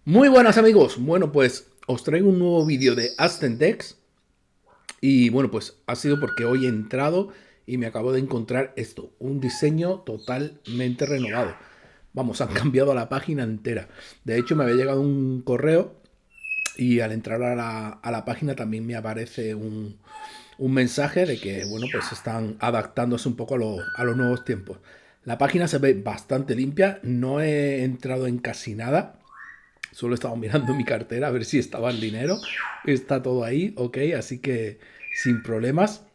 Muy buenas amigos, bueno pues os traigo un nuevo vídeo de AscenDex y bueno pues ha sido porque hoy he entrado y me acabo de encontrar esto, un diseño totalmente renovado. Vamos, han cambiado la página entera. De hecho me había llegado un correo y al entrar a la página también me aparece un mensaje de que bueno pues están adaptándose un poco a los nuevos tiempos. La página se ve bastante limpia, no he entrado en casi nada. Solo estaba mirando mi cartera a ver si estaba el dinero. Está todo ahí, ok, así que sin problemas.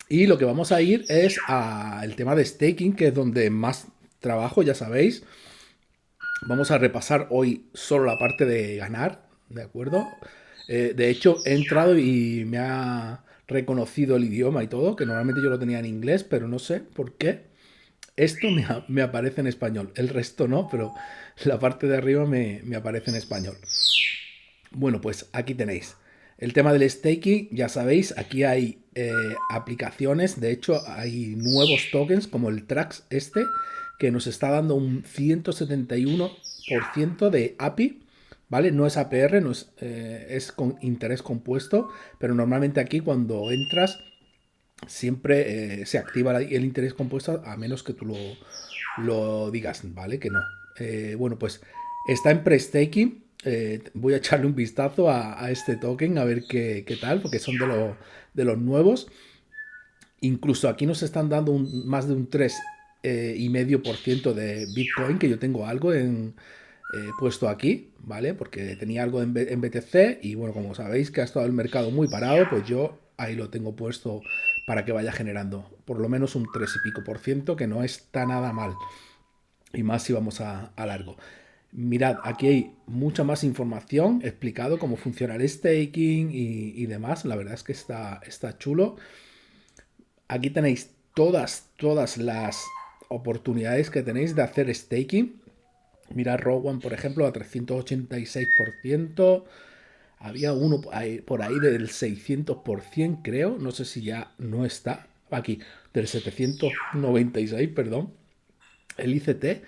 Y lo que vamos a ir es al tema de staking, que es donde más trabajo, ya sabéis. Vamos a repasar hoy solo la parte de ganar, ¿de acuerdo? De hecho, he entrado y me ha reconocido el idioma y todo, que normalmente yo lo tenía en inglés, pero no sé por qué. Esto me aparece en español, el resto no, pero la parte de arriba me aparece en español. Bueno, pues aquí tenéis. El tema del staking, ya sabéis, aquí hay aplicaciones, de hecho hay nuevos tokens como el Trax este, que nos está dando un 171% de API, ¿vale? No es APR, no es, es con interés compuesto, pero normalmente aquí cuando entras siempre se activa el interés compuesto a menos que tú lo digas, ¿vale? Que no. Bueno, pues está en pre-staking. Voy a echarle un vistazo a este token a ver qué tal, porque son de los nuevos. Incluso aquí nos están dando más de un 3,5% de Bitcoin, que yo tengo algo puesto aquí, ¿vale? Porque tenía algo en BTC y bueno, como sabéis que ha estado el mercado muy parado, pues yo ahí lo tengo puesto para que vaya generando por lo menos un 3 y pico por ciento, que no está nada mal. Y más si vamos a largo. Mirad, aquí hay mucha más información explicado cómo funciona el staking y demás. La verdad es que está chulo. Aquí tenéis todas las oportunidades que tenéis de hacer staking. Mirad Rowan, por ejemplo, a 386%. Había uno por ahí del 600%, creo. No sé si ya no está. Aquí, del 796, perdón. El ICT,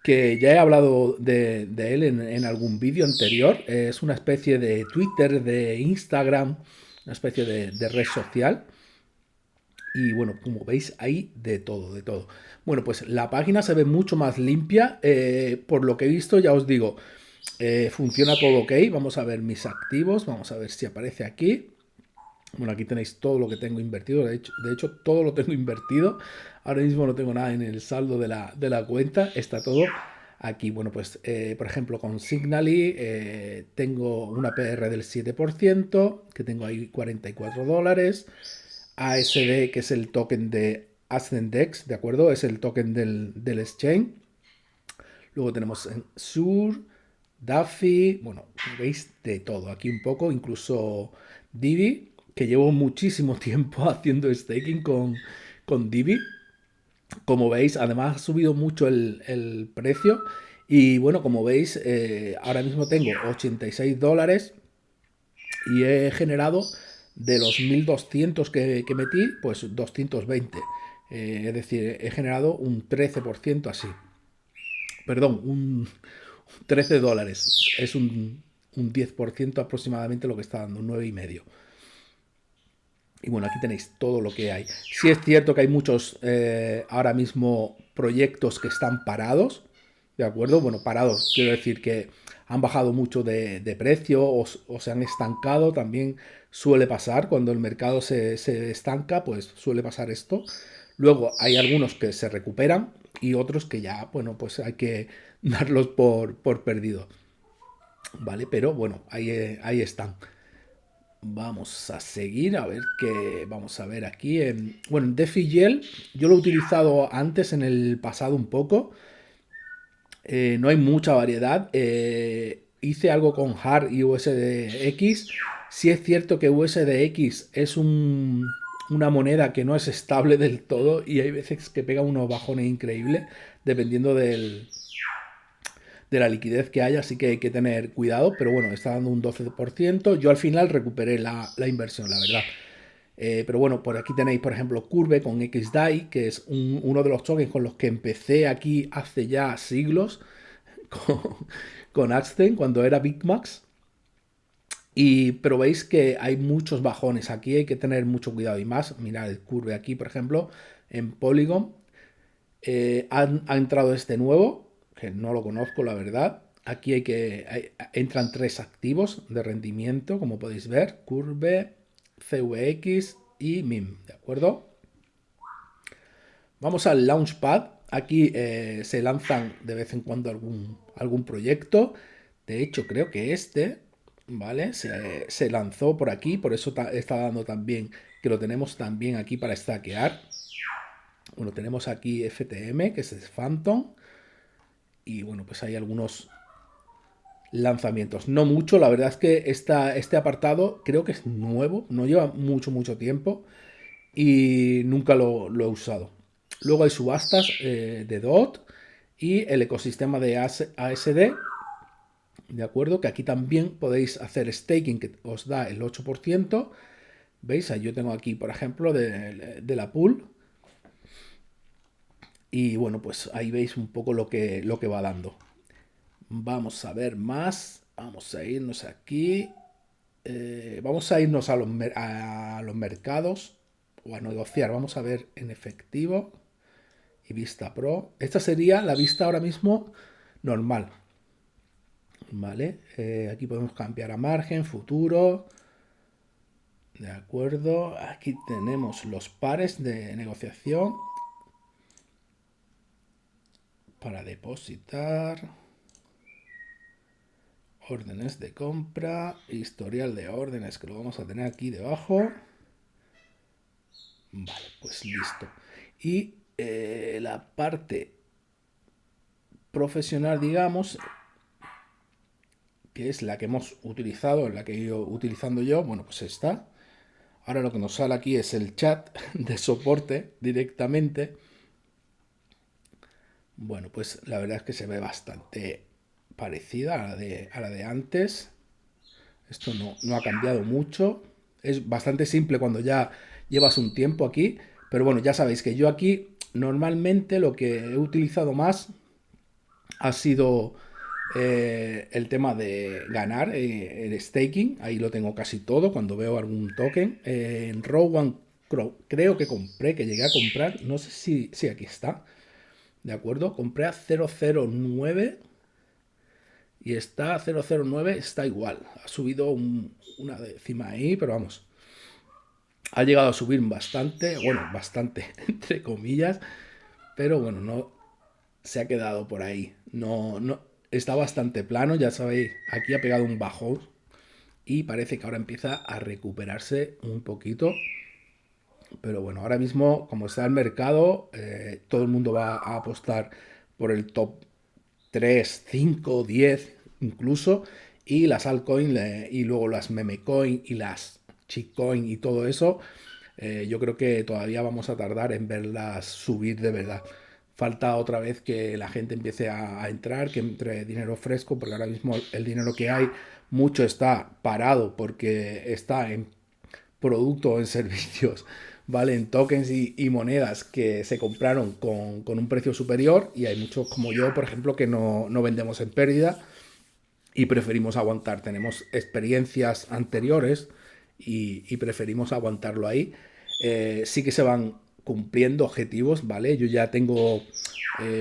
que ya he hablado de él en algún vídeo anterior. Es una especie de Twitter, de Instagram, una especie de red social. Y bueno, como veis, hay de todo, de todo. Bueno, pues la página se ve mucho más limpia. Por lo que he visto, ya os digo, funciona todo ok. Vamos a ver mis activos. Vamos a ver si aparece aquí. Bueno, aquí tenéis todo lo que tengo invertido. De hecho, todo lo tengo invertido. Ahora mismo no tengo nada en el saldo de la cuenta. Está todo aquí. Bueno, pues, por ejemplo, con Signally tengo una PR del 7%, que tengo ahí $44. ASD, que es el token de Ascendex, ¿de acuerdo? Es el token del exchange. Luego tenemos en Sur, Daffy, bueno, veis de todo. Aquí un poco, incluso Divi, que llevo muchísimo tiempo haciendo staking con Divi. Como veis, además ha subido mucho el precio. Y bueno, como veis, ahora mismo tengo $86 y he generado de los 1.200 que metí, pues 220. Es decir, he generado un 13% así. Perdón, un $13. Es un 10% aproximadamente lo que está dando, un 9,5. Y bueno, aquí tenéis todo lo que hay. Sí es cierto que hay muchos ahora mismo proyectos que están parados, ¿de acuerdo? Bueno, parados, quiero decir que han bajado mucho de precio o se han estancado. También suele pasar cuando el mercado se estanca, pues suele pasar esto. Luego hay algunos que se recuperan y otros que ya, bueno, pues hay que darlos por perdidos, ¿vale? Pero bueno, ahí están. Vamos a seguir a ver qué vamos a ver aquí. Bueno, en DeFi yo lo he utilizado antes en el pasado un poco. No hay mucha variedad. Hice algo con HAR y USDX. Sí es cierto que USDX es una moneda que no es estable del todo y hay veces que pega unos bajones increíbles dependiendo de la liquidez que haya, así que hay que tener cuidado, pero bueno, está dando un 12%. Yo al final recuperé la inversión, la verdad. Pero bueno, por aquí tenéis, por ejemplo, Curve con XDAI, que es uno de los tokens con los que empecé aquí hace ya siglos, con, con Axten cuando era Big Max. Pero veis que hay muchos bajones. Aquí hay que tener mucho cuidado y más. Mirad el curve aquí, por ejemplo, en Polygon. Ha entrado este nuevo, que no lo conozco, la verdad. Aquí entran tres activos de rendimiento, como podéis ver. Curve, CVX y MIM, ¿de acuerdo? Vamos al Launchpad. Aquí se lanzan de vez en cuando algún proyecto. De hecho, creo que ¿vale? Se lanzó por aquí, por eso está dando también que lo tenemos también aquí para stackear. Bueno, tenemos aquí FTM, que es Phantom. Y bueno, pues hay algunos lanzamientos. No mucho, la verdad es que este apartado creo que es nuevo, no lleva mucho tiempo y nunca lo he usado. Luego hay subastas de DOT y el ecosistema de ASD, ¿de acuerdo? Que aquí también podéis hacer staking que os da el 8%. ¿Veis? Yo tengo aquí, por ejemplo, de la pool. Y bueno, pues ahí veis un poco lo que va dando. Vamos a ver más. Vamos a irnos aquí. Vamos a irnos a los mercados o a negociar. Vamos a ver en efectivo y vista pro. Esta sería la vista ahora mismo normal. ¿Vale? Aquí podemos cambiar a margen, futuro. De acuerdo. Aquí tenemos los pares de negociación para depositar. Órdenes de compra, historial de órdenes que lo vamos a tener aquí debajo. Vale, pues listo. Y la parte profesional, digamos, que es la que hemos utilizado, la que he ido utilizando yo, bueno, pues está. Ahora lo que nos sale aquí es el chat de soporte directamente. Bueno, pues la verdad es que se ve bastante parecida a la de antes. Esto no ha cambiado mucho. Es bastante simple cuando ya llevas un tiempo aquí. Pero bueno, ya sabéis que yo aquí normalmente lo que he utilizado más ha sido el tema de ganar el staking. Ahí lo tengo casi todo cuando veo algún token. En Row One creo que compré, que llegué a comprar. No sé si aquí está. ¿De acuerdo? Compré a 009 y está 009, está igual. Ha subido una décima ahí, pero vamos. Ha llegado a subir bastante, bueno, bastante, entre comillas, pero bueno, no se ha quedado por ahí. No, está bastante plano, ya sabéis, aquí ha pegado un bajón y parece que ahora empieza a recuperarse un poquito. Pero bueno, ahora mismo, como está el mercado, todo el mundo va a apostar por el top 3, 5, 10 incluso, y las altcoins y luego las memecoin y las shitcoin y todo eso, yo creo que todavía vamos a tardar en verlas subir de verdad. Falta otra vez que la gente empiece a entrar, que entre dinero fresco, porque ahora mismo el dinero que hay, mucho está parado porque está en producto o en servicios, ¿vale? En tokens y monedas que se compraron con un precio superior y hay muchos como yo, por ejemplo, que no vendemos en pérdida y preferimos aguantar. Tenemos experiencias anteriores y preferimos aguantarlo ahí. Sí que se van cumpliendo objetivos, ¿vale? Yo ya tengo,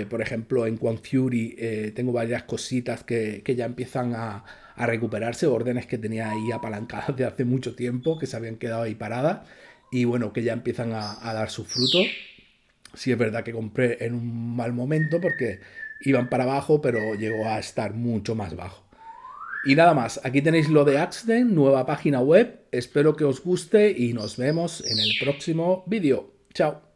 por ejemplo, en Quant Fury tengo varias cositas que ya empiezan a recuperarse, órdenes que tenía ahí apalancadas de hace mucho tiempo, que se habían quedado ahí paradas y bueno, que ya empiezan a dar su fruto. Sí es verdad que compré en un mal momento porque iban para abajo, pero llegó a estar mucho más bajo. Y nada más, aquí tenéis lo de Axden, nueva página web. Espero que os guste y nos vemos en el próximo vídeo. Chao.